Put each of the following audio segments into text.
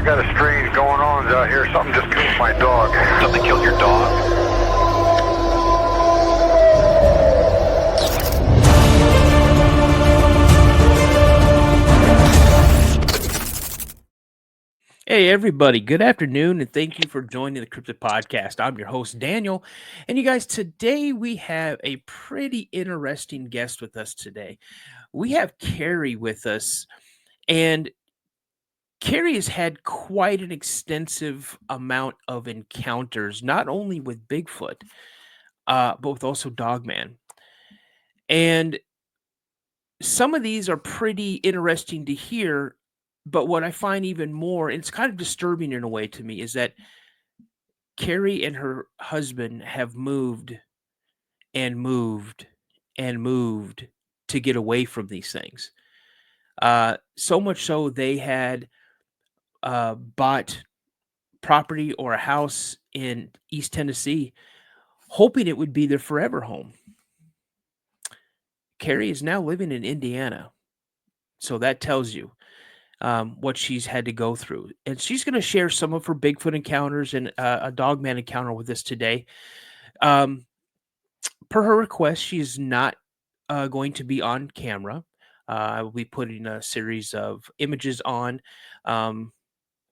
got a strange going on out here. Something just killed my dog. Something killed your dog? Hey everybody, good afternoon and thank you for joining the Cryptid Podcast. I'm your host Daniel, and you guys, today we have a pretty interesting guest with us today. We have Carey with us, and Carey has had quite an extensive amount of encounters, not only with Bigfoot, but with also Dogman. And some of these are pretty interesting to hear. But what I find even more, and it's kind of disturbing in a way to me, is that Carey and her husband have moved and moved and moved to get away from these things. So much so they had bought property or a house in East Tennessee, hoping it would be their forever home. Carey is now living in Indiana. So that tells you what she's had to go through. And she's going to share some of her Bigfoot encounters and a Dogman encounter with us today. Per her request, she is not going to be on camera. I will be putting a series of images on,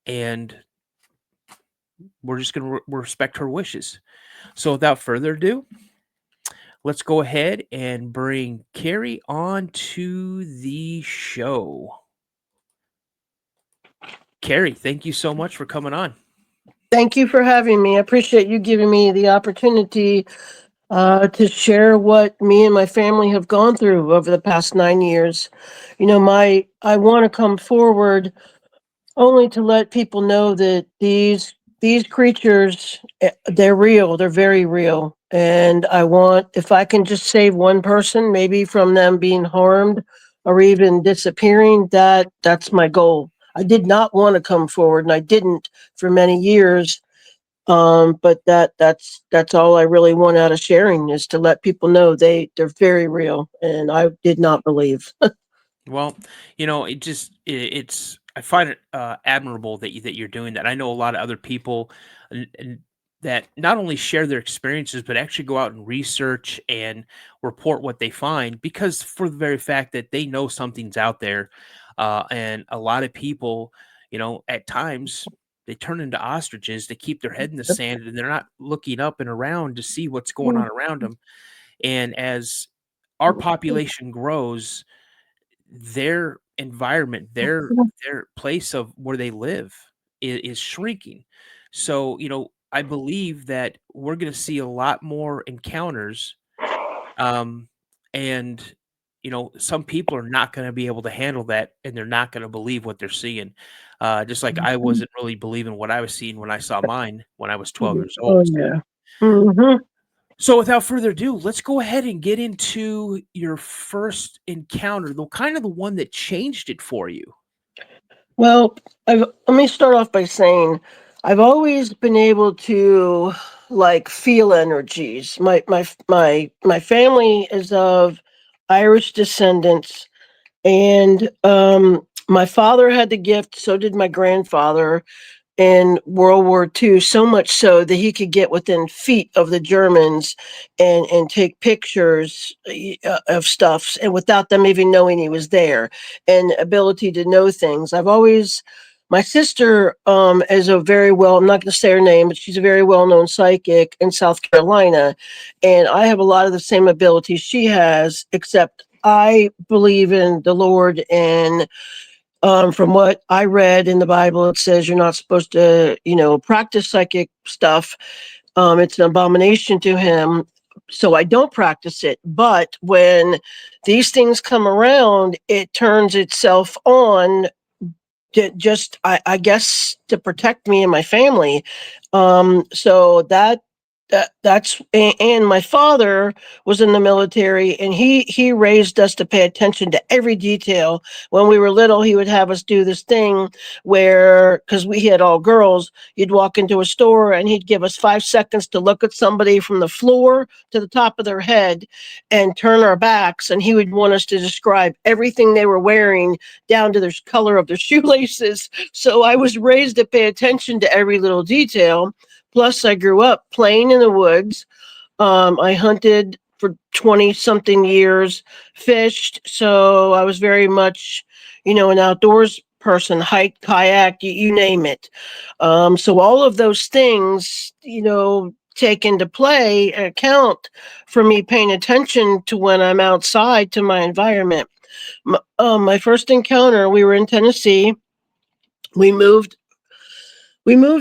and we're just going to respect her wishes. So without further ado, let's go ahead and bring Carey on to the show. Carey, thank you so much for coming on. Thank you for having me. I appreciate you giving me the opportunity to share what me and my family have gone through over the past 9 years. You know, I want to come forward only to let people know that these creatures, they're real. They're very real. And I want, if I can just save one person, maybe from them being harmed or even disappearing, that's my goal. I did not want to come forward, and I didn't for many years. But that's all I really want out of sharing, is to let people know they're very real, and I did not believe. Well, you know, it's I find it admirable that you're doing that. I know a lot of other people and that not only share their experiences, but actually go out and research and report what they find, because for the very fact that they know something's out there. And a lot of people, you know, at times they turn into ostriches. They keep their head in the sand and they're not looking up and around to see what's going on around them. And as our population grows, their environment, their place of where they live is shrinking. So, you know, I believe that we're going to see a lot more encounters. And you know, some people are not going to be able to handle that, and they're not going to believe what they're seeing. Just like I wasn't really believing what I was seeing when I saw mine when I was 12 years Oh, old. yeah. Mm-hmm. So without further ado, let's go ahead and get into your first encounter, the kind of the one that changed it for you. Well, let me start off by saying I've always been able to feel energies. My family is of Irish descendants, and my father had the gift. So did my grandfather in World War II. So much so that he could get within feet of the Germans and take pictures of stuff, and without them even knowing he was there, and ability to know things. My sister is a very well, I'm not going to say her name, but she's a very well-known psychic in South Carolina. And I have a lot of the same abilities she has, except I believe in the Lord. And from what I read in the Bible, it says you're not supposed to, practice psychic stuff. It's an abomination to him. So I don't practice it. But when these things come around, it turns itself on, I guess, to protect me and my family. So And my father was in the military, and he raised us to pay attention to every detail. When we were little, he would have us do this thing where, because we had all girls, you'd walk into a store and he'd give us 5 seconds to look at somebody from the floor to the top of their head and turn our backs, and he would want us to describe everything they were wearing down to the color of their shoelaces. So I was raised to pay attention to every little detail. Plus, I grew up playing in the woods. I hunted for 20 something years, fished. So I was very much, an outdoors person, hike, kayak, you name it. So all of those things, take into play and account for me paying attention to when I'm outside to my environment. My first encounter, we were in Tennessee. We moved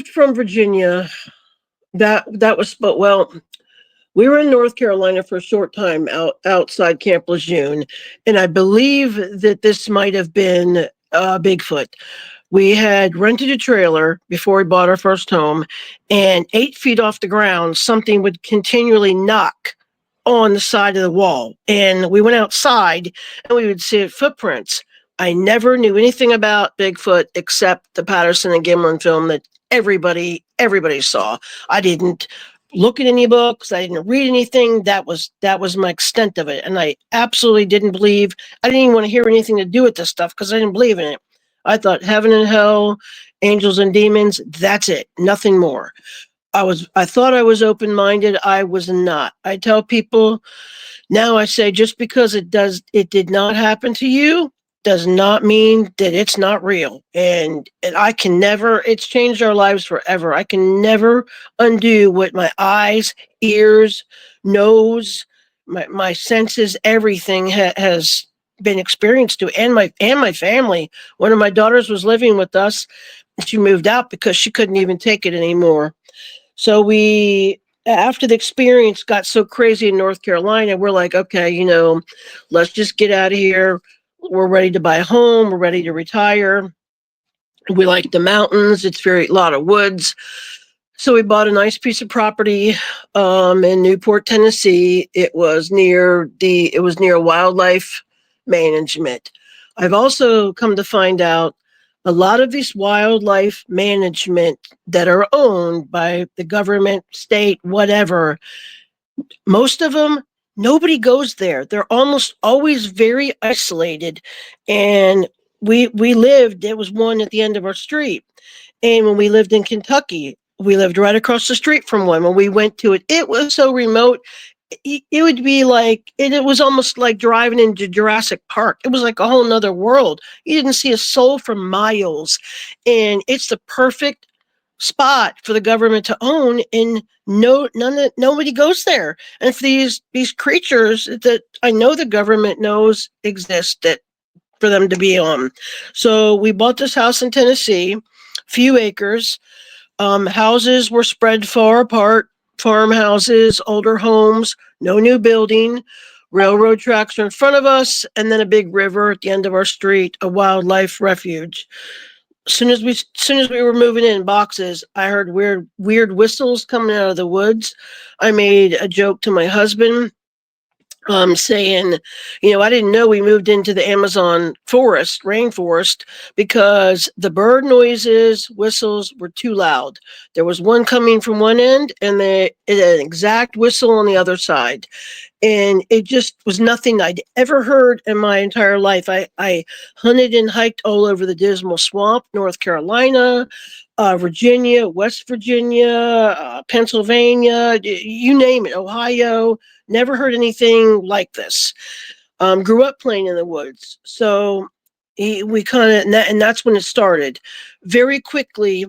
from Virginia. That was, but well, we were in North Carolina for a short time outside Camp Lejeune, and I believe that this might have been Bigfoot. We had rented a trailer before we bought our first home, and 8 feet off the ground, something would continually knock on the side of the wall. And we went outside and we would see footprints. I never knew anything about Bigfoot except the Patterson and Gimlin film that everybody saw. I didn't look at any books. I didn't read anything. That was my extent of it. And I absolutely didn't believe. I didn't even want to hear anything to do with this stuff because I didn't believe in it. I thought heaven and hell, angels and demons, that's it. Nothing more. I thought I was open-minded. I was not. I tell people now, I say, just because it did not happen to you does not mean that it's not real. And I can never, it's changed our lives forever. I can never undo what my eyes, ears, nose, my senses, everything has been experienced to, and my family. One of my daughters was living with us. She moved out because she couldn't even take it anymore. So after the experience got so crazy in North Carolina, we're like, okay, let's just get out of here. We're ready to buy a home. We're ready to retire. We like the mountains. It's a lot of woods. So we bought a nice piece of property in Newport, Tennessee. It was near wildlife management. I've also come to find out a lot of these wildlife management that are owned by the government, state, whatever, most of them, nobody goes there. They're almost always very isolated. And there was one at the end of our street. And when we lived in Kentucky, we lived right across the street from one. When we went to it, it was so remote. It would be like, it was almost like driving into Jurassic Park. It was like a whole nother world. You didn't see a soul for miles. And it's the perfect spot for the government to own, and nobody goes there. And for these creatures that I know the government knows exist, that for them to be on. So we bought this house in Tennessee, few acres. Houses were spread far apart, farmhouses, older homes, no new building. Railroad tracks are in front of us, and then a big river at the end of our street, a wildlife refuge. As soon as we were moving in boxes, I heard weird whistles coming out of the woods. I made a joke to my husband, saying, I didn't know we moved into the Amazon rainforest, because the bird noises, whistles were too loud. There was one coming from one end and an exact whistle on the other side. And it just was nothing I'd ever heard in my entire life. I hunted and hiked all over the Dismal Swamp, North Carolina, Virginia, West Virginia, Pennsylvania, you name it, Ohio. Never heard anything like this. Grew up playing in the woods. So we kind of, and that's when it started. Very quickly,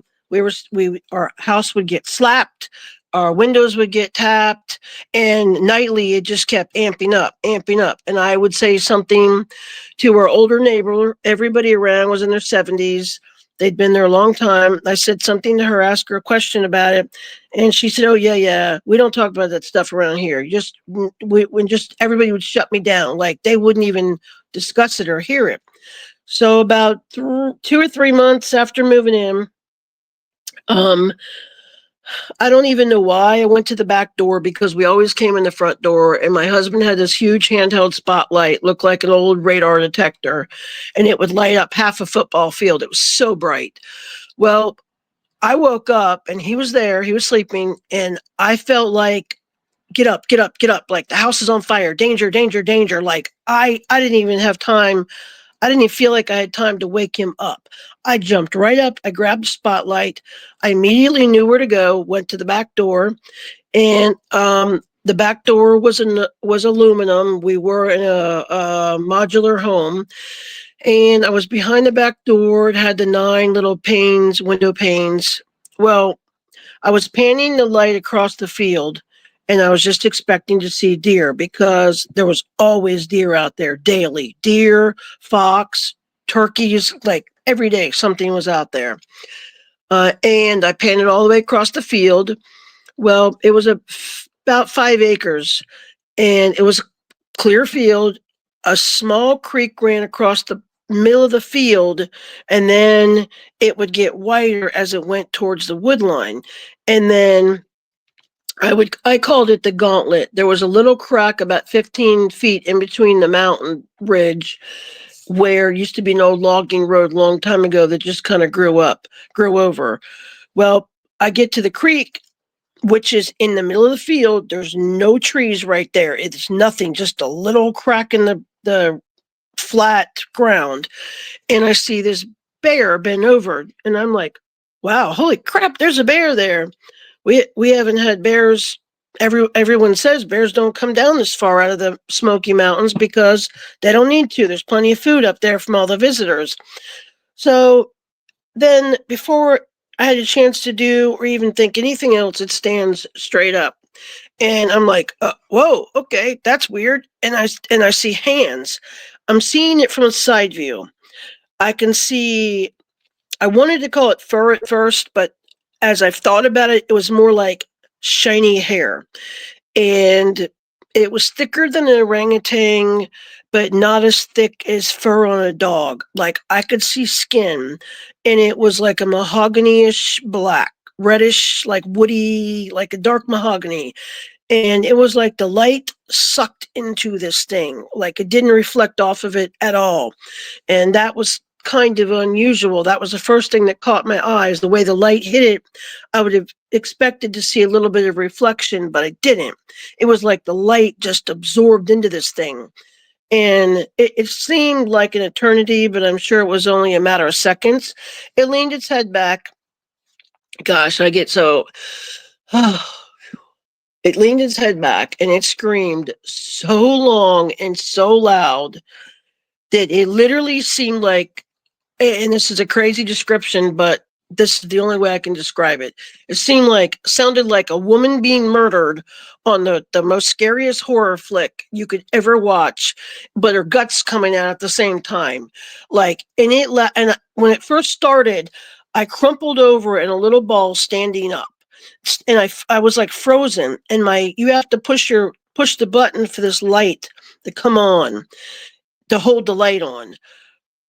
our house would get slapped. Our windows would get tapped, and nightly it just kept amping up. And I would say something to our older neighbor. Everybody around was in their 70s. They'd been there a long time. I said something to her, asked her a question about it. And she said, oh, yeah, we don't talk about that stuff around here. When everybody would shut me down. Like they wouldn't even discuss it or hear it. So about 2 or 3 months after moving in, I don't even know why I went to the back door, because we always came in the front door, and my husband had this huge handheld spotlight, looked like an old radar detector, and it would light up half a football field. It was so bright. Well, I woke up and he was there, he was sleeping, and I felt like, get up, get up, get up, like the house is on fire, danger, danger, danger. Like I didn't even have time. I didn't even feel like I had time to wake him up. I jumped right up. I grabbed the spotlight. I immediately knew where to go, went to the back door, and the back door was aluminum. We were in a modular home, and I was behind the back door. It had the 9 little panes, window panes. Well, I was panning the light across the field, and I was just expecting to see deer, because there was always deer out there daily. Deer, fox, turkeys, like every day something was out there. And I panned it all the way across the field. Well, it was about 5 acres, and it was a clear field. A small creek ran across the middle of the field, and then it would get wider as it went towards the wood line. And then I called it the gauntlet. There was a little crack about 15 feet in between the mountain ridge, where used to be an old logging road a long time ago that just kind of grew over. Well, I get to the creek, which is in the middle of the field. There's no trees right there. It's nothing, just a little crack in the flat ground. And I see this bear bent over, and I'm like, wow, holy crap, there's a bear there. We haven't had bears. Everyone says bears don't come down this far out of the Smoky Mountains because they don't need to. There's plenty of food up there from all the visitors. So then, before I had a chance to do or even think anything else, it stands straight up. And I'm like, whoa, okay, that's weird. And I see hands. I'm seeing it from a side view. I can see, I wanted to call it fur at first, but as I've thought about it, it was more like shiny hair. And it was thicker than an orangutan, but not as thick as fur on a dog. Like I could see skin, and it was like a mahogany-ish black, reddish, like woody, like a dark mahogany. And it was like the light sucked into this thing, like it didn't reflect off of it at all. And that was kind of unusual. That was the first thing that caught my eyes. The way the light hit it, I would have expected to see a little bit of reflection, but I didn't. It was like the light just absorbed into this thing. And it seemed like an eternity, but I'm sure it was only a matter of seconds. It leaned its head back. Gosh, I get so... It leaned its head back, and it screamed so long and so loud that it literally seemed like, and this is a crazy description, but this is the only way I can describe it. It sounded like a woman being murdered on the most scariest horror flick you could ever watch, but her guts coming out at the same time. Like, and when it first started, I crumpled over in a little ball standing up. And I was like frozen, and you have to push the button for this light to come on, to hold the light on.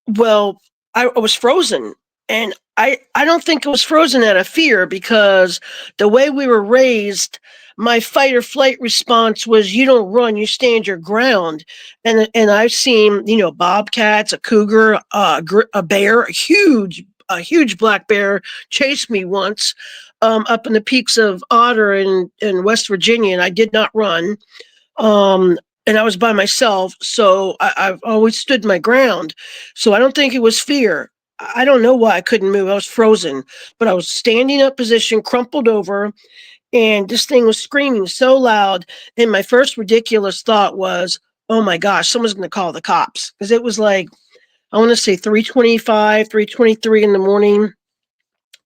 Well, I was frozen, and I don't think it was frozen out of fear, because the way we were raised, my fight or flight response was, you don't run, you stand your ground. And I've seen, bobcats, a cougar, a bear, a huge black bear chased me once up in the peaks of Otter in West Virginia, and I did not run. And I was by myself, so I've always stood my ground. So I don't think it was fear. I don't know why I couldn't move. I was frozen, but I was standing up position, crumpled over, and this thing was screaming so loud. And my first ridiculous thought was, oh my gosh, someone's going to call the cops. Because it was like, I want to say 3:25, 3:23 in the morning.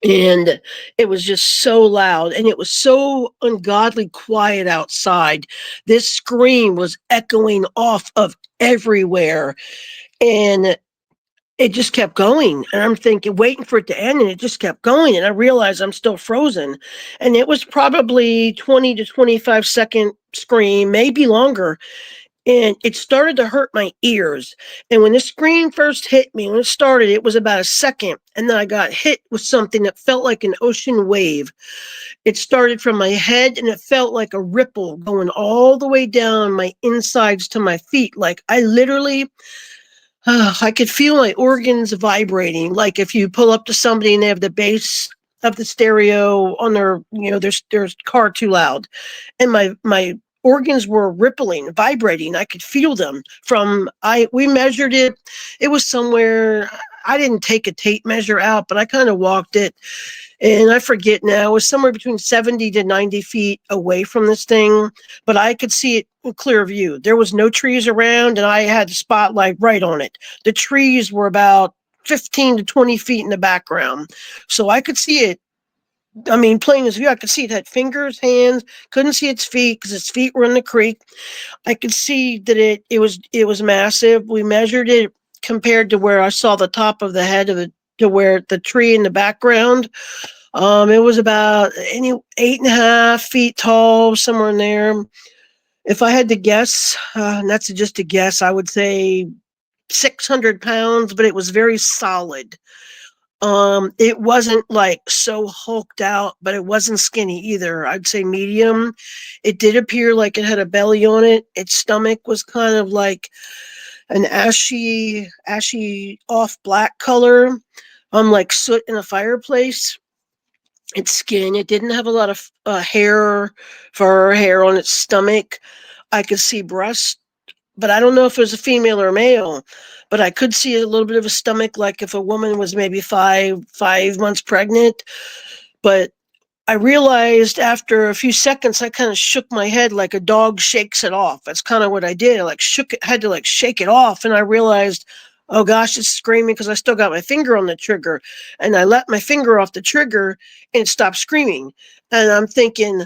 And it was just so loud, and it was so ungodly quiet outside. This scream was echoing off of everywhere, and it just kept going. And I'm thinking, waiting for it to end, and it just kept going. And I realized I'm still frozen. And it was probably 20 to 25 second scream, maybe longer. and it started to hurt my ears. And when the scream first hit me, when it started, it was about a second. And then I got hit with something that felt like an ocean wave. It started from my head and it felt like a ripple going all the way down my insides to my feet. Like I literally, I could feel my organs vibrating. Like if you pull up to somebody and they have the bass of the stereo on their, their car too loud, and my organs were rippling, vibrating. I could feel them we measured it. It was somewhere. I didn't take a tape measure out, but I kind of walked it, and I forget now. It was somewhere between 70 to 90 feet away from this thing, but I could see it in clear view. There was no trees around, and I had the spotlight right on it. The trees were about 15 to 20 feet in the background, so I could see it. I mean, plain as view, I could see it had fingers, hands. Couldn't see its feet because its feet were in the creek. I could see that it was massive. We measured it compared to where I saw the top of the head of it to where the tree in the background. It was about 8.5 feet tall, somewhere in there. If I had to guess, and that's just a guess, I would say 600 pounds, but it was very solid. It wasn't like so hulked out, but it wasn't skinny either. I'd say medium. It did appear like it had a belly on it. Its stomach was kind of like an ashy off black color, like soot in a fireplace. Its skin, it didn't have a lot of fur hair on its stomach. I could see breast, but I don't know if it was a female or a male. But I could see a little bit of a stomach, like if a woman was maybe five months pregnant. But I realized after a few seconds, I kind of shook my head like a dog shakes it off. That's kind of what I did. I had to shake it off, and I realized, oh gosh, it's screaming because I still got my finger on the trigger, and I let my finger off the trigger, and it stopped screaming. And I'm thinking,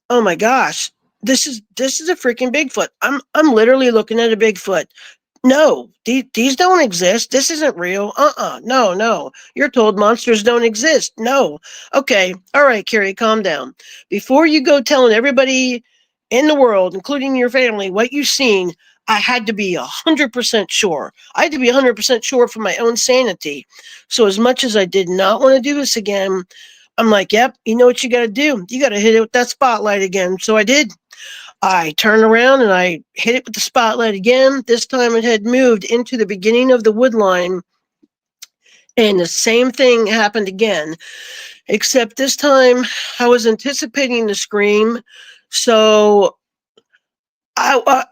oh my gosh, this is a freaking Bigfoot. I'm literally looking at a Bigfoot. No, these don't exist. This isn't real. No. You're told monsters don't exist. No. Okay. All right, Carey, calm down. Before you go telling everybody in the world, including your family, what you've seen, I had to be 100% sure. I had to be 100% sure for my own sanity. So as much as I did not want to do this again, I'm like, yep, you know what you got to do? You got to hit it with that spotlight again. So I did. I turned around and I hit it with the spotlight again. This time it had moved into the beginning of the wood line, and the same thing happened again, except this time I was anticipating the scream. So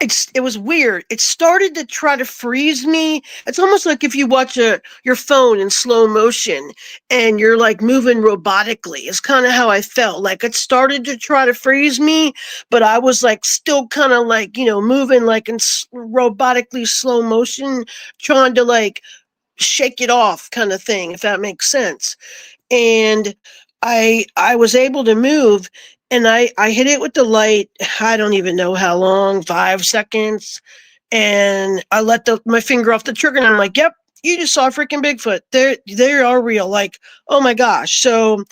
it was weird. It started to try to freeze me. It's almost like if you watch your phone in slow motion and you're like moving robotically. It's kind of how I felt. Like it started to try to freeze me, but I was like still kind of like, moving like in robotically slow motion, trying to like shake it off kind of thing, if that makes sense. And I was able to move, and I hit it with the light. I don't even know how long, 5 seconds. And I let my finger off the trigger, and I'm like, yep, you just saw a freaking Bigfoot. They are real. Like, oh my gosh. So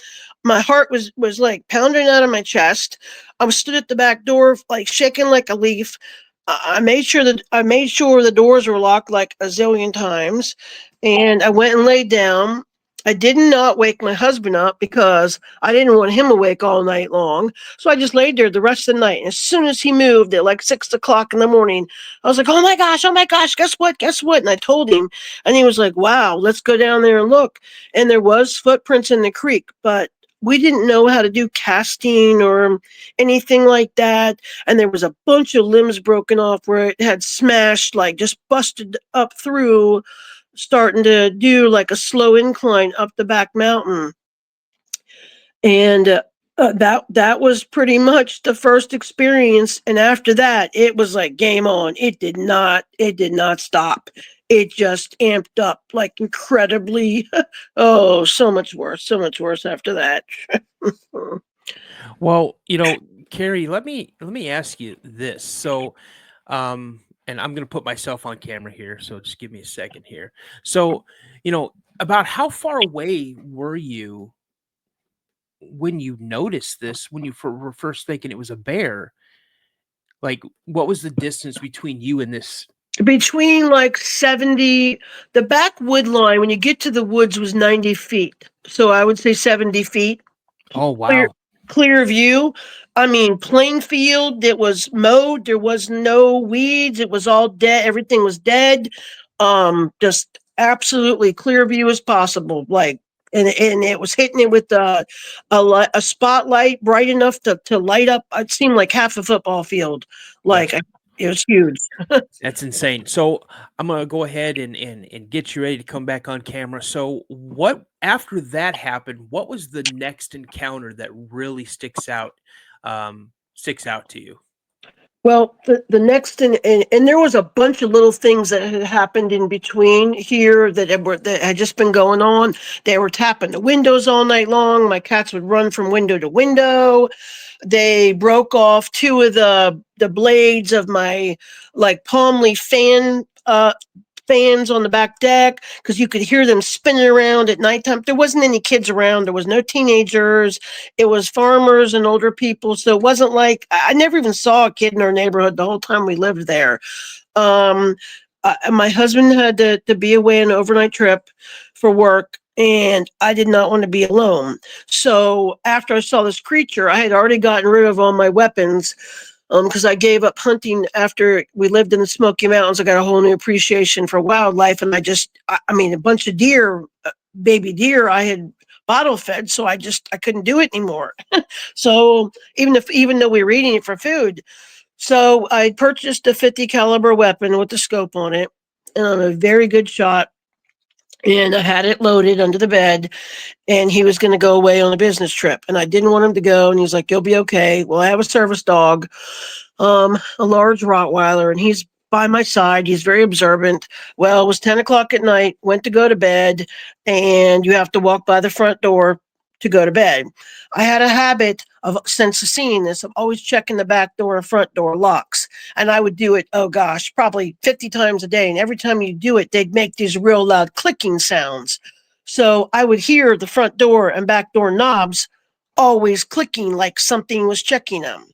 my heart was like pounding out of my chest. I was stood at the back door, like shaking like a leaf. I made sure the doors were locked like a zillion times, and I went and laid down. I did not wake my husband up because I didn't want him awake all night long. So I just laid there the rest of the night. And as soon as he moved at like 6 o'clock in the morning, I was like, oh my gosh, guess what? And I told him, and he was like, wow, let's go down there and look. And there was footprints in the creek, but we didn't know how to do casting or anything like that. And there was a bunch of limbs broken off where it had smashed, like just busted up through, starting to do like a slow incline up the back mountain. And that was pretty much the first experience. And after that, it was like game on. It did not stop. It just amped up like incredibly. Oh, so much worse after that. Well, Carey, let me ask you this. So, and I'm going to put myself on camera here, so just give me a second here. So, about how far away were you when you noticed this, when you were first thinking it was a bear? Like, what was the distance between you and this? Between like 70, the back wood line, when you get to the woods, was 90 feet. So I would say 70 feet. Oh, Clear, wow. clear view. I mean, plain field. It was mowed. There was no weeds. It was all dead. Everything was dead. Just absolutely clear view as possible. Like, and it was hitting it with a spotlight bright enough to light up. It seemed like half a football field. Like, it was huge. That's insane. So I'm gonna go ahead and get you ready to come back on camera. So what after that happened, what was the next encounter that really sticks out to you? Well, the next and there was a bunch of little things that had happened in between here that had just been going on. They were tapping the windows all night long. My cats would run from window to window. They broke off two of the blades of my like palm leaf fans on the back deck because you could hear them spinning around at nighttime. There wasn't any kids around. There was no teenagers. It was farmers and older people. So it wasn't like I never even saw a kid in our neighborhood the whole time we lived there. Um, my husband had to be away on an overnight trip for work. And I did not want to be alone. So after I saw this creature, I had already gotten rid of all my weapons because I gave up hunting after we lived in the Smoky Mountains. I got a whole new appreciation for wildlife, and I mean, a bunch of deer, baby deer, I had bottle fed, so I couldn't do it anymore. So even though we were eating it for food, so I purchased a 50 caliber weapon with the scope on it, and I'm a very good shot. And I had it loaded under the bed, and he was going to go away on a business trip, and I didn't want him to go. And he's like, "You'll be okay." Well, I have a service dog, a large Rottweiler, and he's by my side. He's very observant. Well, it was 10 o'clock at night, went to go to bed, and you have to walk by the front door to go to bed. I had a habit of, since seeing this, of always checking the back door and front door locks. And I would do it, oh gosh, probably 50 times a day. And every time you do it, they'd make these real loud clicking sounds. So I would hear the front door and back door knobs always clicking like something was checking them.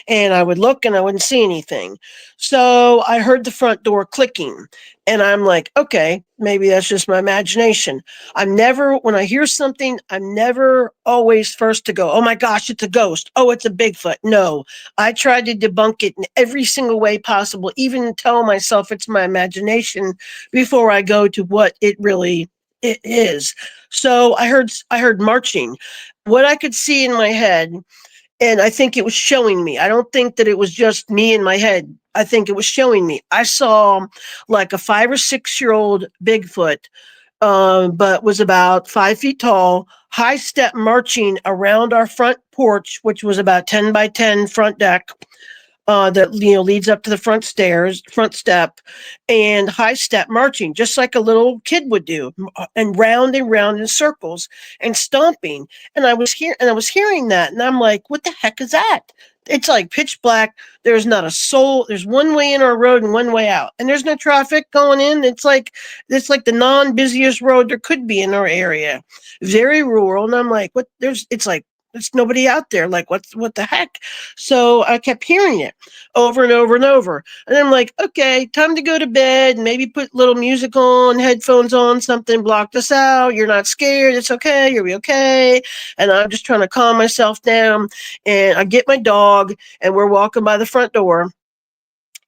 And I would look and I wouldn't see anything. So I heard the front door clicking. And I'm like, okay, maybe that's just my imagination. When I hear something, I'm never always first to go, oh my gosh, it's a ghost. Oh, it's a Bigfoot. No, I tried to debunk it in every single way possible, even tell myself it's my imagination before I go to what it is. So I heard marching. What I could see in my head, and I think it was showing me. I don't think that it was just me in my head. I think it was showing me. I saw like a 5 or 6 year old Bigfoot, but was about 5 feet tall, high step marching around our front porch, which was about 10 by 10 front deck. That leads up to the front step, and high step marching, just like a little kid would do, and round in circles and stomping. And I was hearing that, and I'm like, what the heck is that? It's like pitch black. There's not a soul. There's one way in our road and one way out, and there's no traffic going in. It's like the non-busiest road there could be in our area, very rural. And I'm like, what? It's like there's nobody out there. Like, what the heck? So I kept hearing it over and over and over. And I'm like, okay, time to go to bed. Maybe put little music on, headphones on, something, block this out. You're not scared. It's okay. You'll be okay. And I'm just trying to calm myself down. And I get my dog, and we're walking by the front door.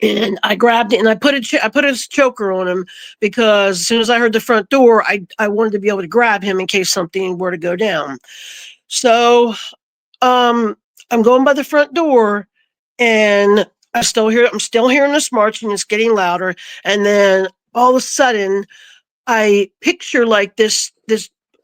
And I grabbed it and I put a choker on him because as soon as I heard the front door, I wanted to be able to grab him in case something were to go down. So I'm going by the front door, and I'm still hearing this marching. It's getting louder. And then all of a sudden I picture like this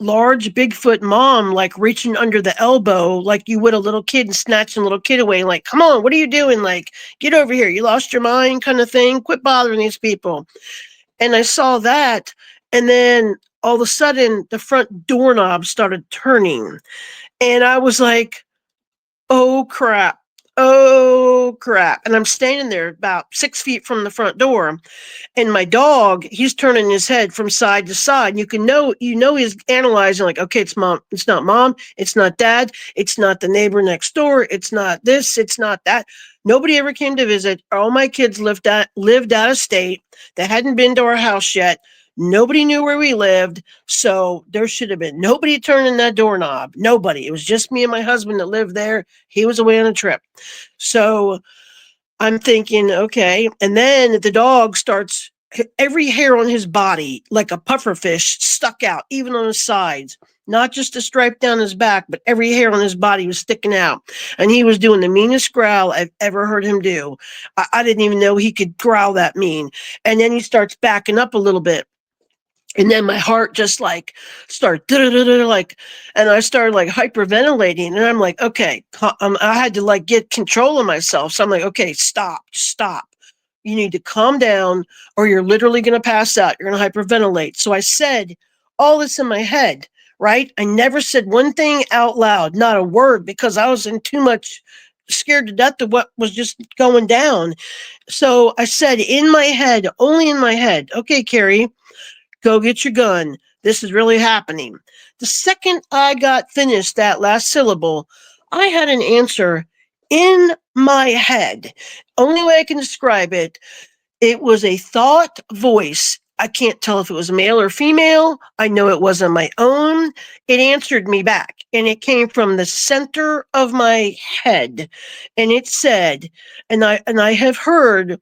large Bigfoot mom, like reaching under the elbow, like you would a little kid, and snatching a little kid away. Like, come on, what are you doing? Like, get over here. You lost your mind kind of thing. Quit bothering these people. And I saw that. And then all of a sudden the front doorknob started turning. And I was like, oh crap. oh crap. And I'm standing there about 6 feet from the front door. And my dog, he's turning his head from side to side. He's analyzing like, okay, it's mom. It's not mom. It's not dad. It's not the neighbor next door. It's not this. It's not that. Nobody ever came to visit. All my kids lived out of state. They hadn't been to our house yet. Nobody knew where we lived. So there should have been nobody turning that doorknob. Nobody. It was just me and my husband that lived there. He was away on a trip. So I'm thinking, okay. And then the dog starts, every hair on his body, like a pufferfish, stuck out, even on his sides. Not just a stripe down his back, but every hair on his body was sticking out. And he was doing the meanest growl I've ever heard him do. I didn't even know he could growl that mean. And then he starts backing up a little bit. And then my heart just like started like, and I started like hyperventilating. And I'm like, okay, I had to like get control of myself. So I'm like, okay, stop. You need to calm down or you're literally going to pass out. You're going to hyperventilate. So I said all this in my head, right? I never said one thing out loud, not a word, because I was in too much scared to death of what was just going down. So I said in my head, only in my head, okay, Carey, go get your gun. This is really happening. The second I got finished that last syllable, I had an answer in my head. Only way I can describe it, it was a thought voice. I can't tell if it was male or female. I know it wasn't my own. It answered me back, and it came from the center of my head. And it said, and I have heard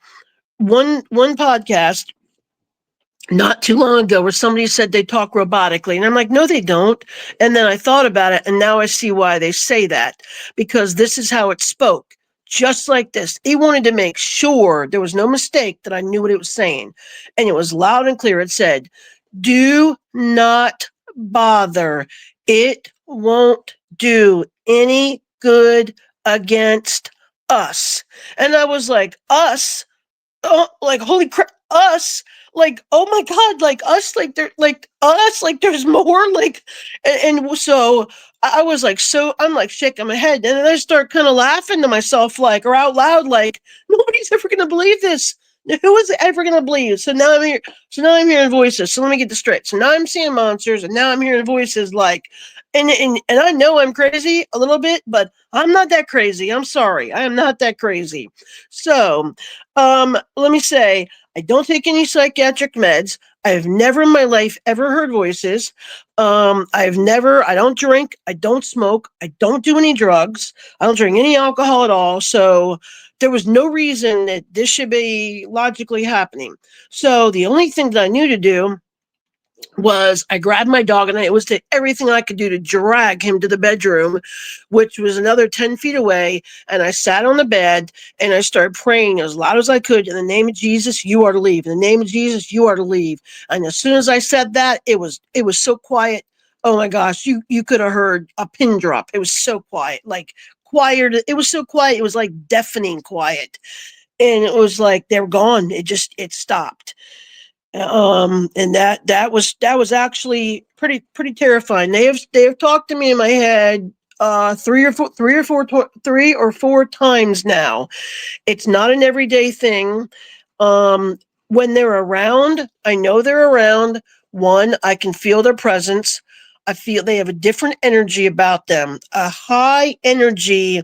one podcast not too long ago where somebody said they talk robotically. And I'm like, no, they don't. And then I thought about it. And now I see why they say that, because this is how it spoke. Just like this. It wanted to make sure there was no mistake that I knew what it was saying. And it was loud and clear. It said, do not bother. It won't do any good against us. And I was like, us? Oh, like, holy crap, us? Like, oh my God, like us, like there, like us, like there's more, like, and so I was like, so I'm like shaking my head, and then I start kind of laughing to myself, like, or out loud, like, nobody's ever gonna believe this. Who is ever gonna believe? So now I'm here. So now I'm hearing voices. So let me get this straight. So now I'm seeing monsters, and now I'm hearing voices, like, and I know I'm crazy a little bit, but I'm not that crazy. I'm sorry, I am not that crazy. So, let me say, I don't take any psychiatric meds. I have never in my life ever heard voices. I don't drink, I don't smoke, I don't do any drugs, I don't drink any alcohol at all. So there was no reason that this should be logically happening. So the only thing that I knew to do was I grabbed my dog, and it was everything I could do to drag him to the bedroom, which was another 10 feet away. And I sat on the bed and I started praying as loud as I could, in the name of Jesus, you are to leave. In the name of Jesus, you are to leave. And as soon as I said that, it was so quiet. Oh my gosh, you could have heard a pin drop. It was so quiet, like quiet. It was so quiet. It was like deafening quiet. And it was like, they were gone. It stopped. And that was actually pretty terrifying. They have talked to me in my head three or four times now. It's not an everyday thing. When they're around, I know they're around. One, I can feel their presence. I feel they have a different energy about them, a high energy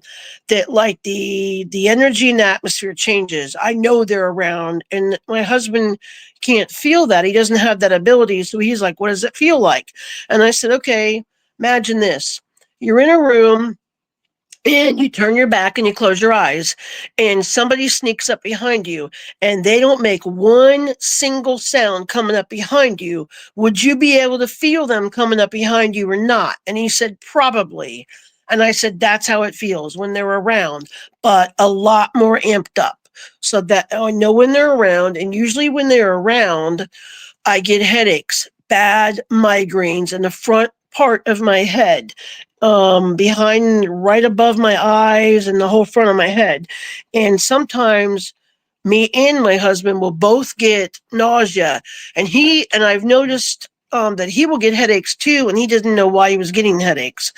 that, like, the energy in the atmosphere changes. I know they're around, and my husband can't feel that. He doesn't have that ability. So he's like, what does it feel like? And I said, okay, imagine this. You're in a room, and you turn your back and you close your eyes, and somebody sneaks up behind you, and they don't make one single sound coming up behind you. Would you be able to feel them coming up behind you or not? And he said, probably. And I said, that's how it feels when they're around, but a lot more amped up. So that I know when they're around, and usually when they're around, I get headaches, bad migraines in the front part of my head, behind, right above my eyes, and the whole front of my head. And sometimes me and my husband will both get nausea. And I've noticed that he will get headaches too, and he doesn't know why he was getting headaches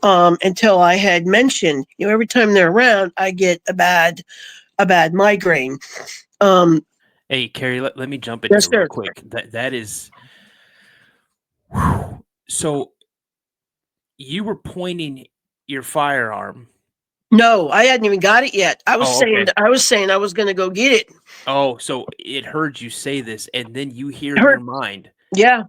until I had mentioned, every time they're around, I get a bad migraine. Hey, Carey, let me jump in Yes, here real sir. quick. That is whew. So you were pointing your firearm. No, I hadn't even got it yet. I was Oh, saying okay. I was saying I was going to go get it. Oh, so it heard you say this, and then you hear in Heard. your mind, Yeah.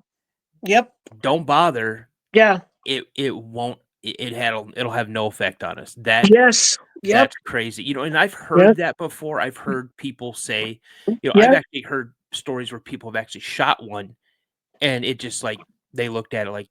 Yep. "Don't bother. Yeah. It won't. It'll have no effect on us." Yes. Yep. That's crazy. And I've heard Yep. that before. I've heard people say, I've Yeah. actually heard stories where people have actually shot one, and it just like they looked at it like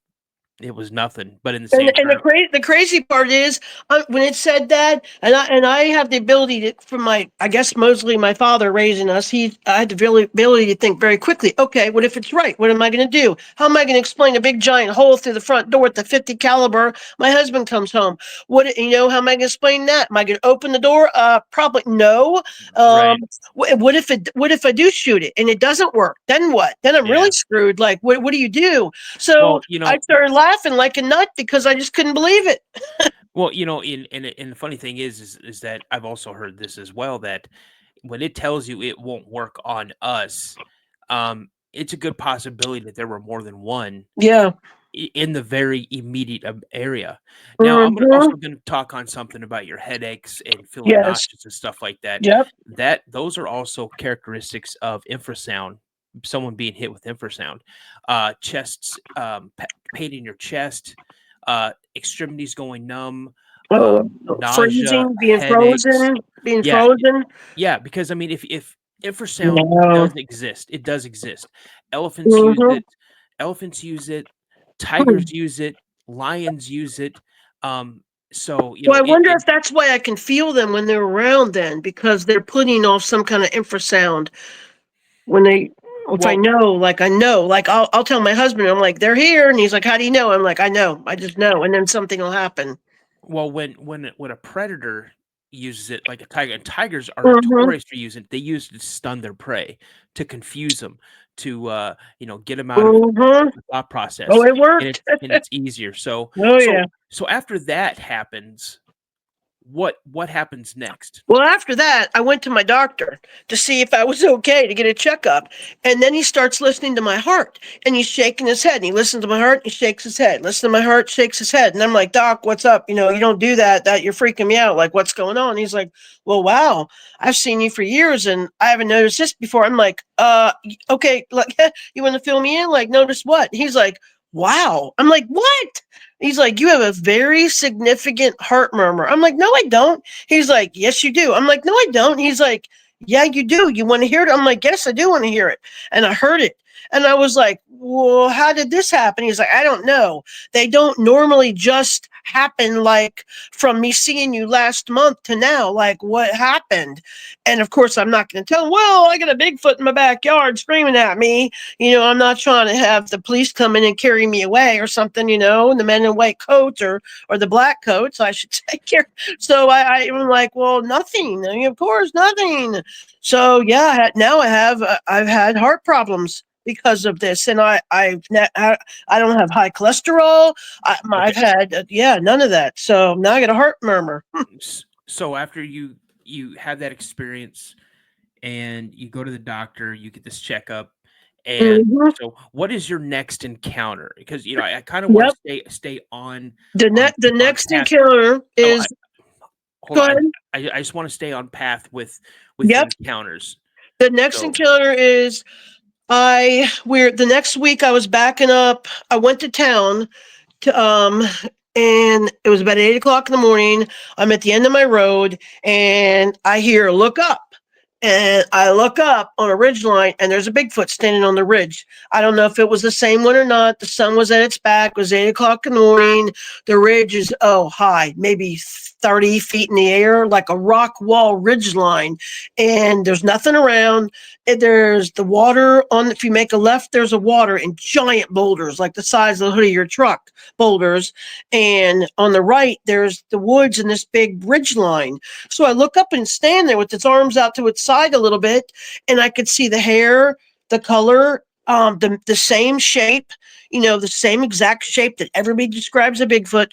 it was nothing. But in the same And time, the crazy part is when it said that, and I have the ability to, from my, I guess mostly my father raising us, I had the ability to think very quickly. Okay, what if it's right? What am I going to do? How am I going to explain a big giant hole through the front door with the 50 caliber? My husband comes home. How am I going to explain that? Am I going to open the door? Probably no. right? What if I do shoot it and it doesn't work? Then what? Then I'm Yeah. really screwed. Like, what do you do? So Well, I started laughing like a nut because I just couldn't believe it. well, and the funny thing is that I've also heard this as well, that when it tells you it won't work on us, it's a good possibility that there were more than one Yeah. in the very immediate area. Now, I'm Mm-hmm. also going to talk on something about your headaches and feeling Yes. nauseous and stuff like that. Yep. Those are also characteristics of infrasound. Someone being hit with infrasound, chests, pain in your chest, extremities going numb, Oh, nausea, freezing, headaches. being Yeah, frozen. yeah. Because I mean, if infrasound No. does exist, it does exist. Elephants use Mm-hmm. it. Elephants use it. Tigers use it, lions use it. So Well, I wonder it if that's why I can feel them when they're around then, because they're putting off some kind of infrasound when they, if I well know, like I know, like I'll tell my husband, I'm like, they're here. And he's like, how do you know? I'm like, I know, I just know. And then something will happen. when a predator uses it, like a tiger, and tigers are Mm-hmm. notorious for using it. They use it to stun their prey, to confuse them, to get them out of Mm-hmm. the thought Oh, process, it and worked. it's easier. So Oh, so yeah. so after that happens, what happens next? Well, after that, I went to my doctor to see if I was okay to get a checkup. And then he starts listening to my heart and he's shaking his head. And he listens to my heart, he shakes his head. Listen to my heart, shakes his head. And I'm like, Doc, what's up? You don't do that. You're freaking me out. Like, what's going on? He's like, well, wow, I've seen you for years and I haven't noticed this before. I'm like, okay, like, you want to fill me in? Like, notice what? He's like, wow. I'm like, what? He's like, you have a very significant heart murmur. I'm like, no, I don't. He's like, yes, you do. I'm like, no, I don't. He's like, yeah, you do. You want to hear it? I'm like, yes, I do want to hear it. And I heard it. And I was like, well, how did this happen? He's like, I don't know. They don't normally just happen like from me seeing you last month to now. Like, what happened? And of course, I'm not going to tell him, well, I got a Bigfoot in my backyard screaming at me. I'm not trying to have the police come in and carry me away or something, and the men in white coats or the black coats, I should say. So I'm like, well, nothing. I mean, of course, nothing. So yeah, now I've had heart problems because of this, and I don't have high cholesterol. Okay. I've had none of that. So now I got a heart murmur. So after you have that experience and you go to the doctor, you get this checkup, and Mm-hmm. so what is your next encounter? Because I kind of want Yep. to stay on The on next path. encounter Oh, is hold go on. ahead. I just want to stay on path with Yep. encounters. The next So encounter is the next week I was backing up. I went to town to and it was about 8 o'clock in the morning. I'm at the end of my road and I hear look up. And I look up on a ridge line and there's a Bigfoot standing on the ridge. I don't know if it was the same one or not. The sun was at its back. It was 8 o'clock in the morning. The ridge is high, maybe 30 feet in the air, like a rock wall ridge line. And there's nothing around. And there's the water if you make a left, there's a water in giant boulders, like the size of the hood of your truck, boulders. And on the right, there's the woods and this big ridge line. So I look up and stand there with its arms out to its side a little bit, and I could see the hair, the color, the same shape, the same exact shape that everybody describes a Bigfoot,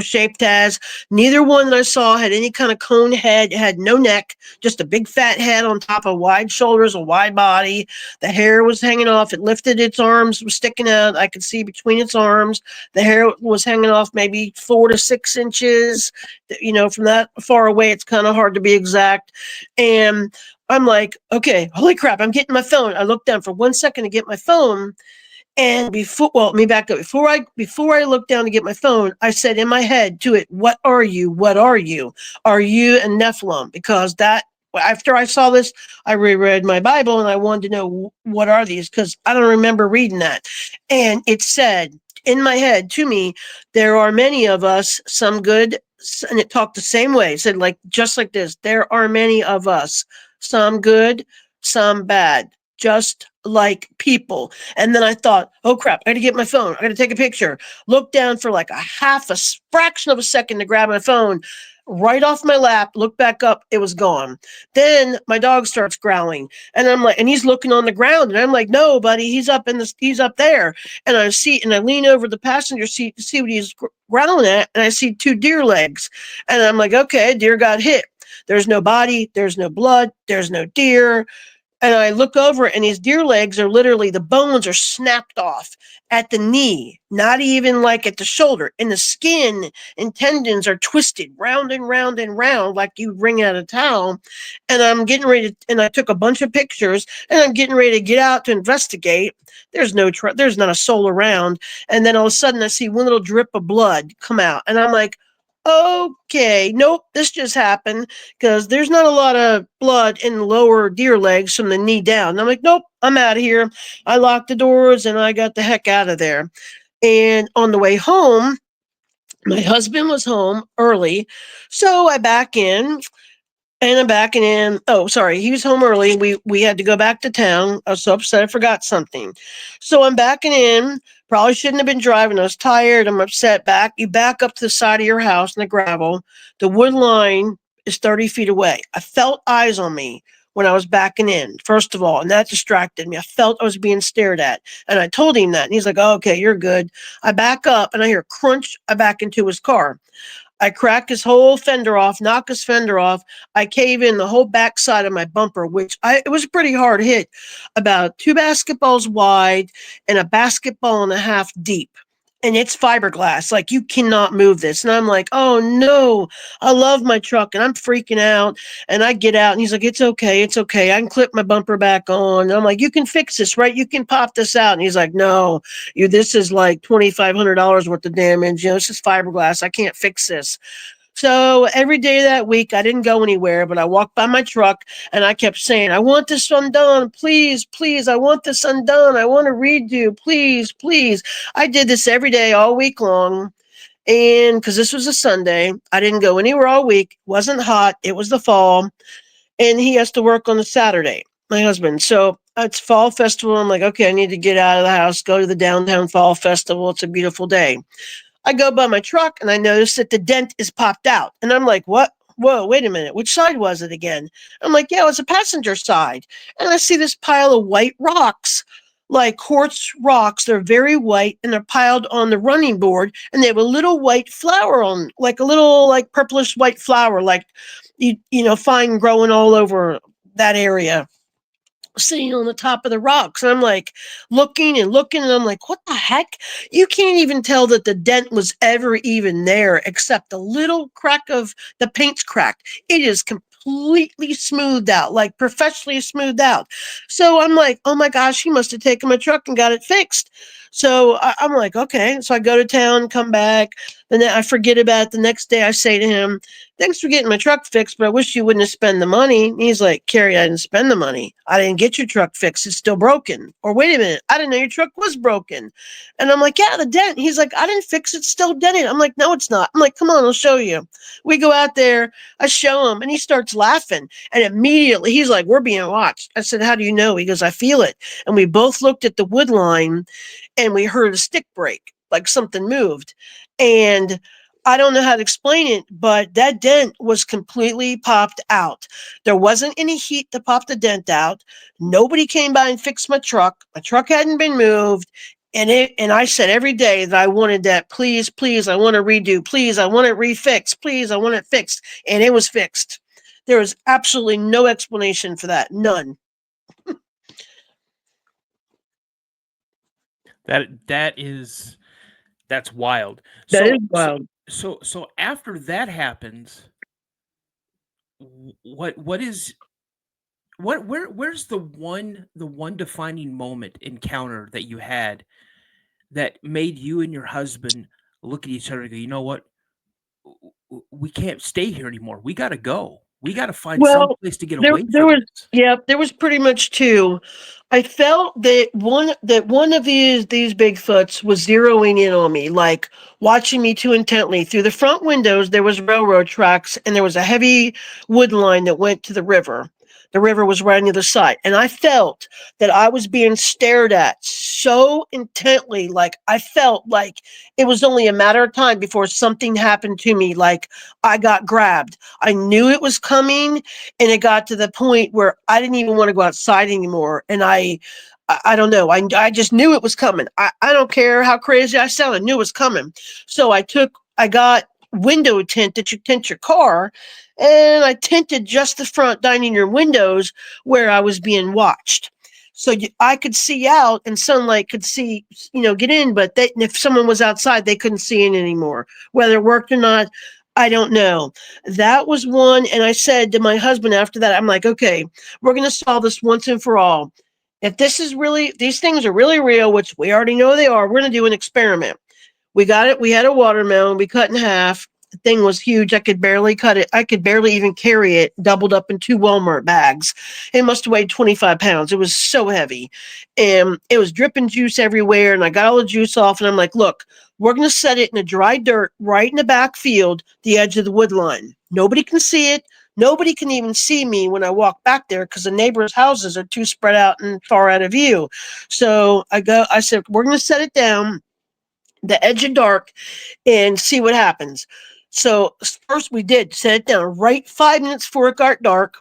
shaped as. Neither one that I saw had any kind of cone head. It had no neck, just a big fat head on top of wide shoulders, a wide body. The hair was hanging off. It lifted its arms, was sticking out. I could see between its arms. The hair was hanging off maybe 4 to 6 inches. From that far away, it's kind of hard to be exact. And I'm like, okay, holy crap, I'm getting my phone. I looked down for 1 second to get my phone. And let me back up. Before I looked down to get my phone, I said in my head to it, "What are you? What are you? Are you a Nephilim?" Because after I saw this, I reread my Bible and I wanted to know what are these, because I don't remember reading that. And it said in my head to me, there are many of us, some good, and it talked the same way. It said just like this, there are many of us, some good, some bad, just like people. And then I thought, oh crap, I got to get my phone. I got to take a picture. Look down for like a fraction of a second to grab my phone. Right off my lap, look back up, it was gone. Then my dog starts growling, and I'm like, and he's looking on the ground, and I'm like, no, buddy, he's up there. And I lean over the passenger seat to see what he's growling at, and I see 2 deer legs, and I'm like, okay, deer got hit. There's no body, there's no blood, there's no deer. And I look over, and his deer legs are literally, the bones are snapped off at the knee, not even like at the shoulder. And the skin and tendons are twisted round and round and round like you'd wring out a towel. And I'm getting ready to, and I took a bunch of pictures, and I'm getting ready to get out to investigate. There's not a soul around. And then all of a sudden I see one little drip of blood come out. And I'm like, okay, nope, this just happened, because there's not a lot of blood in the lower deer legs from the knee down. And I'm like, nope, I'm out of here. I locked the doors and I got the heck out of there. And on the way home, my husband was home early, so I back in. And I'm backing in. Oh, sorry. He was home early. We had to go back to town. I was so upset I forgot something. So I'm backing in. Probably shouldn't have been driving. I was tired. I'm upset. You back up to the side of your house in the gravel. The wood line is 30 feet away. I felt eyes on me when I was backing in, first of all, and that distracted me. I felt I was being stared at. And I told him that. And he's like, oh, okay, you're good. I back up and I hear crunch. I back into his car. I crack his whole fender off, knock his fender off. I cave in the whole backside of my bumper, it was a pretty hard hit, about 2 basketballs wide and a basketball and a half deep. And it's fiberglass. Like, you cannot move this. And I'm like, oh no, I love my truck. And I'm freaking out. And I get out and he's like, it's okay. It's okay. I can clip my bumper back on. And I'm like, you can fix this, right? You can pop this out. And he's like, no, this is like $2,500 worth of damage. This is fiberglass. I can't fix this. So every day that week, I didn't go anywhere, but I walked by my truck and I kept saying, I want this undone. Please, please. I want this undone. I want to redo. Please, please. I did this every day all week long. And because this was a Sunday, I didn't go anywhere all week. It wasn't hot. It was the fall. And he has to work on a Saturday, my husband. So it's fall festival. I'm like, okay, I need to get out of the house, go to the downtown fall festival. It's a beautiful day. I go by my truck and I notice that the dent is popped out. And I'm like, what? Whoa, wait a minute. Which side was it again? I'm like, yeah, it was a passenger side. And I see this pile of white rocks, like quartz rocks. They're very white and they're piled on the running board. And they have a little white flower on, like a little like purplish white flower, like, find growing all over that area, sitting on the top of the rocks. And I'm like looking and I'm like, what the heck? You can't even tell that the dent was ever even there, except a little crack of the paint's cracked. It is completely smoothed out, like professionally smoothed out. So I'm like, oh my gosh, he must have taken my truck and got it fixed. So I'm like, okay. So I go to town, come back, and then I forget about it. The next day I say to him, thanks for getting my truck fixed, but I wish you wouldn't have spent the money. And he's like, Carey, I didn't spend the money. I didn't get your truck fixed. It's still broken. Or wait a minute, I didn't know your truck was broken. And I'm like, yeah, the dent. He's like, I didn't fix it. It's still dented. I'm like, no, it's not. I'm like, come on, I'll show you. We go out there. I show him and he starts laughing. And immediately he's like, we're being watched. I said, how do you know? He goes, I feel it. And we both looked at the wood line and we heard a stick break, like something moved. And I don't know how to explain it, but that dent was completely popped out. There wasn't any heat to pop the dent out. Nobody came by and fixed my truck. My truck hadn't been moved. And I said every day that I wanted that, please, please, I want to redo. Please, I want it refixed. Please, I want it fixed. And it was fixed. There was absolutely no explanation for that. None. That's wild. That is wild. So after that happens, where's the one defining moment encounter that you had that made you and your husband look at each other and go, you know what? We can't stay here anymore. We got to go. We got to find some place to get away from this. Yeah, there was pretty much two. I felt that one of these Bigfoots was zeroing in on me, like watching me too intently. Through the front windows, there was railroad tracks, and there was a heavy wood line that went to the river. The river was right on the other side, and I felt that I was being stared at so intently. Like I felt like it was only a matter of time before something happened to me. Like I got grabbed. I knew it was coming, and it got to the point where I didn't even want to go outside anymore. And I don't know. I just knew it was coming. I don't care how crazy I sound. I knew it was coming. So I got window tint that you tint your car, and I tinted just the front dining room windows where I was being watched. So I could see out, and sunlight could see, get in, but if someone was outside, they couldn't see in anymore. Whether it worked or not, I don't know. That was one. And I said to my husband after that, I'm like, okay, we're going to solve this once and for all. If these things are really real, which we already know they are, we're going to do an experiment. We got it. We had a watermelon. We cut in half. The thing was huge. I could barely cut it. I could barely even carry it, doubled up in 2 Walmart bags. It must have weighed 25 pounds. It was so heavy. And it was dripping juice everywhere. And I got all the juice off. And I'm like, look, we're going to set it in the dry dirt right in the back field, the edge of the wood line. Nobody can see it. Nobody can even see me when I walk back there because the neighbors' houses are too spread out and far out of view. So I said, we're going to set it down the edge of dark and see what happens. So first we did set it down right 5 minutes before it got dark.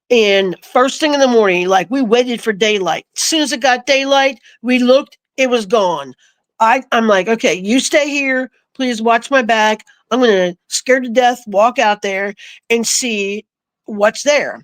And first thing in the morning, like we waited for daylight. As soon as it got daylight, we looked, it was gone. I'm like, okay, you stay here. Please watch my back. I'm going to, scared to death, walk out there and see what's there.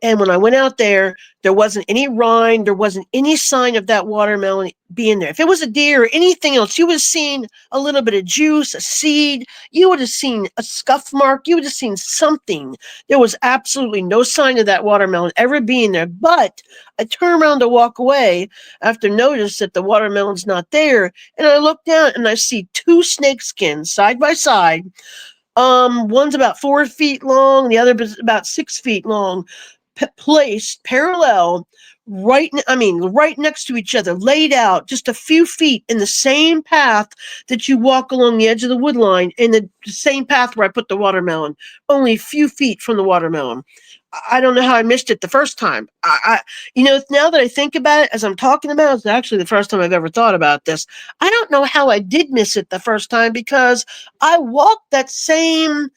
And when I went out there, there wasn't any rind. There wasn't any sign of that watermelon being there. If it was a deer or anything else, you would have seen a little bit of juice, a seed. You would have seen a scuff mark. You would have seen something. There was absolutely no sign of that watermelon ever being there. But I turned around to walk away after notice that the watermelon's not there. And I look down and I see 2 snake skins side by side. One's about 4 feet long. The other is about 6 feet long. Placed parallel, right next to each other, laid out just a few feet in the same path that you walk along the edge of the wood line, in the same path where I put the watermelon, only a few feet from the watermelon. I don't know how I missed it the first time. Now that I think about it, as I'm talking about, it's actually the first time I've ever thought about this. I don't know how I did miss it the first time because I walked that same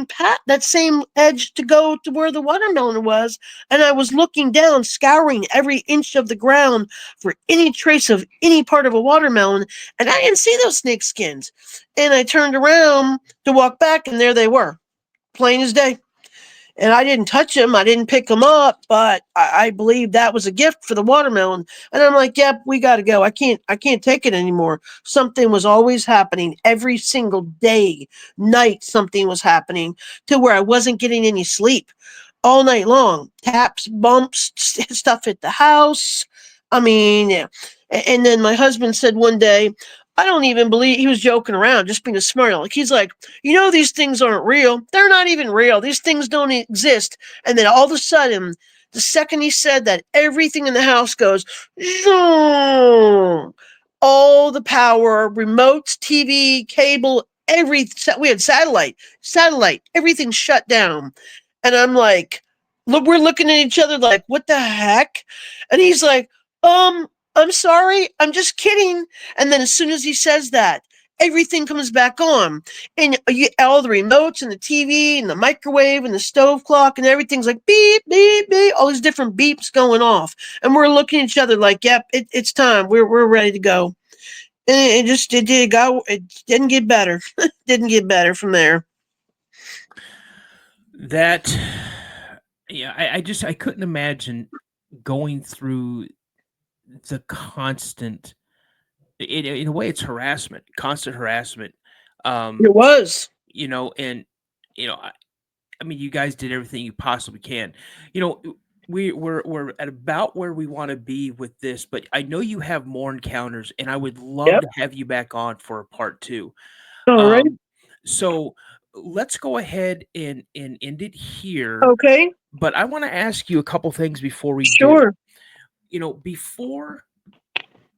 path, that same edge to go to where the watermelon was, and I was looking down, scouring every inch of the ground for any trace of any part of a watermelon, and I didn't see those snake skins. And I turned around to walk back, and there they were, plain as day. And I didn't touch them. I didn't pick them up, but I believe that was a gift for the watermelon. And I'm like, yep, we got to go. I can't take it anymore. Something was always happening every single day, night. Something was happening to where I wasn't getting any sleep all night long. Taps, bumps, stuff at the house. I mean, yeah. And then my husband said one day, I don't even believe, he was joking around, just being a smart aleck. He's like, these things aren't real. They're not even real. These things don't exist. And then all of a sudden, the second he said that, everything in the house goes, zoom. All the power, remotes, TV, cable, we had satellite, everything shut down. And I'm like, look, we're looking at each other like, what the heck? And he's like, I'm sorry, I'm just kidding. And then as soon as he says that, everything comes back on. And all the remotes and the TV and the microwave and the stove clock and everything's like beep, beep, beep, all these different beeps going off. And we're looking at each other like, yep, it's time. We're ready to go. And it didn't get better. Didn't get better from there. That, yeah, I couldn't imagine going through the constant, in a way, it's harassment, constant harassment. It was. And I mean, you guys did everything you possibly can. We're at about where we want to be with this, but I know you have more encounters, and I would love Yep. to have you back on for a part 2. All right. So let's go ahead and end it here. Okay. But I want to ask you a couple things before we Sure. do. Before,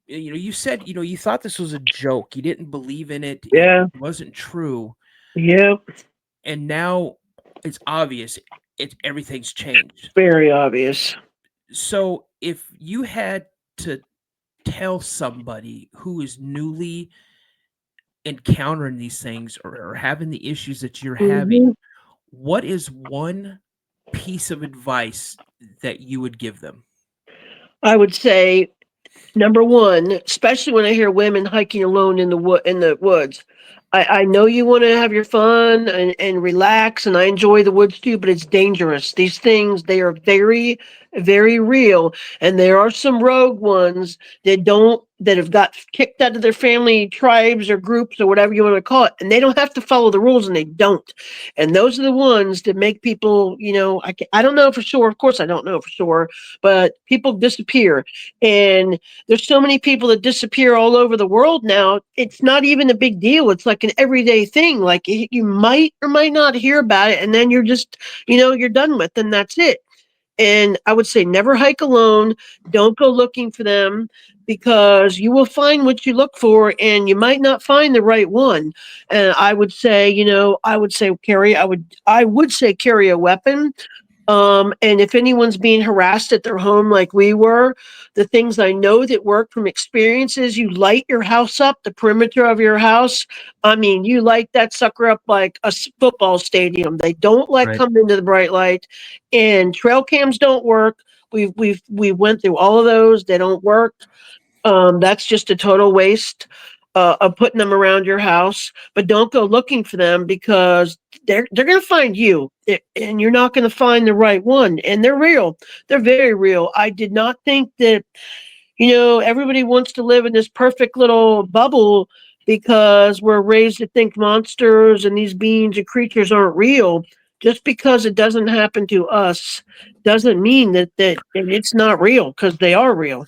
you said, you thought this was a joke. You didn't believe in it. Yeah. It wasn't true. Yep. And now it's obvious. Everything's changed. Very obvious. So if you had to tell somebody who is newly encountering these things or having the issues that you're having, what is one piece of advice that you would give them? I would say, number one, especially when I hear women hiking alone in the woods. I know you want to have your fun and relax, and I enjoy the woods too, but it's dangerous. These things, they are very, very real. And there are some rogue ones that have got kicked out of their family tribes or groups or whatever you want to call it. And they don't have to follow the rules, and they don't. And those are the ones that make people, I don't know for sure. Of course, I don't know for sure, but people disappear. And there's so many people that disappear all over the world now. It's not even a big deal. It's like an everyday thing. Like you might or might not hear about it, and then you're just, you're done with, and that's it. And I would say never hike alone. Don't go looking for them, because you will find what you look for, and you might not find the right one. And I would say, Carey, I would say carry a weapon. And if anyone's being harassed at their home like we were, the things I know that work from experience is you light your house up, the perimeter of your house. I mean, you light that sucker up like a football stadium. They don't Right. come into the bright light, and trail cams don't work. We went through all of those. They don't work. That's just a total waste of putting them around your house. But don't go looking for them, because they're going to find you, and you're not going to find the right one. And they're real. They're very real. I did not think that, everybody wants to live in this perfect little bubble, because we're raised to think monsters and these beings and creatures aren't real. Just because it doesn't happen to us doesn't mean that it's not real, because they are real.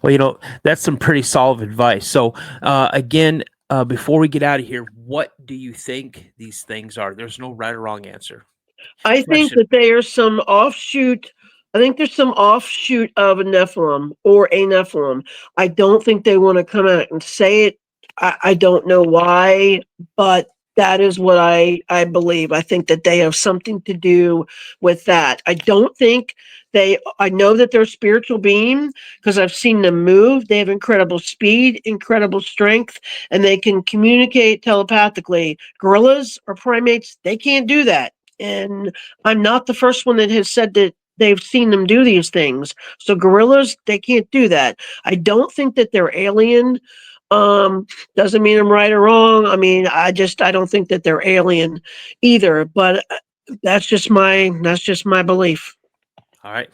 Well, that's some pretty solid advice. So, again, before we get out of here, what do you think these things are? There's no right or wrong answer. I think that they are some offshoot. I think there's some offshoot of a Nephilim or a Nephilim. I don't think they want to come out and say it. I don't know why, but that is what I believe. I think that they have something to do with that. I don't think I know that they're a spiritual being, because I've seen them move. They have incredible speed, incredible strength, and they can communicate telepathically. Gorillas or primates, they can't do that. And I'm not the first one that has said that they've seen them do these things. So gorillas, they can't do that. I don't think that they're alien. Doesn't mean I'm right or wrong. I mean, I don't think that they're alien either. But that's just my belief. All right.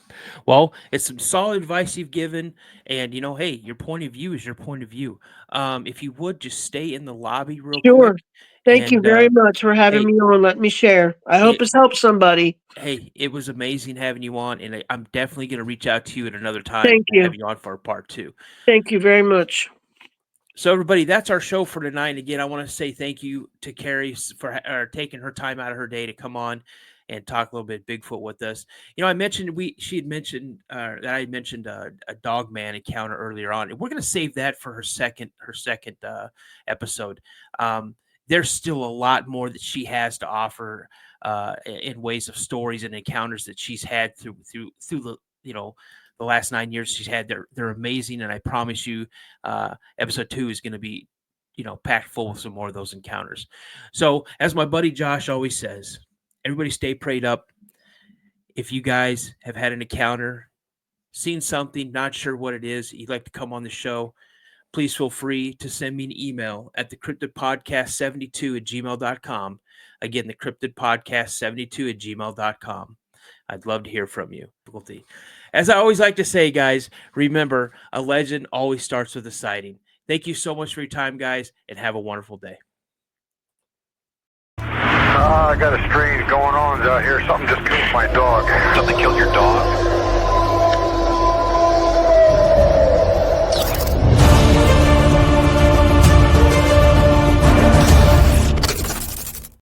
Well, it's some solid advice you've given, and hey, your point of view is your point of view. If you would just stay in the lobby real Sure. quick. Thank you very much for having me on. Let me share. I hope it's helped somebody. Hey, it was amazing having you on, and I'm definitely going to reach out to you at another time. Thank you. Have you on for part 2. Thank you very much. So, everybody, that's our show for tonight. And again, I want to say thank you to Carey for taking her time out of her day to come on and talk a little bit Bigfoot with us. I mentioned she had mentioned that I had mentioned a dog man encounter earlier on, and we're going to save that for her second episode. There's still a lot more that she has to offer in ways of stories and encounters that she's had through the the last 9 years she's had. They're amazing, and I promise you, episode 2 is going to be packed full of some more of those encounters. So as my buddy Josh always says, everybody stay prayed up. If you guys have had an encounter, seen something, not sure what it is, you'd like to come on the show, please feel free to send me an email at the Cryptid Podcast 72 at gmail.com. Again, the Cryptid Podcast 72 at gmail.com. I'd love to hear from you. As I always like to say, guys, remember, a legend always starts with a sighting. Thank you so much for your time, guys, and have a wonderful day. I got a strange going on out here. Something just killed my dog. Something killed your dog?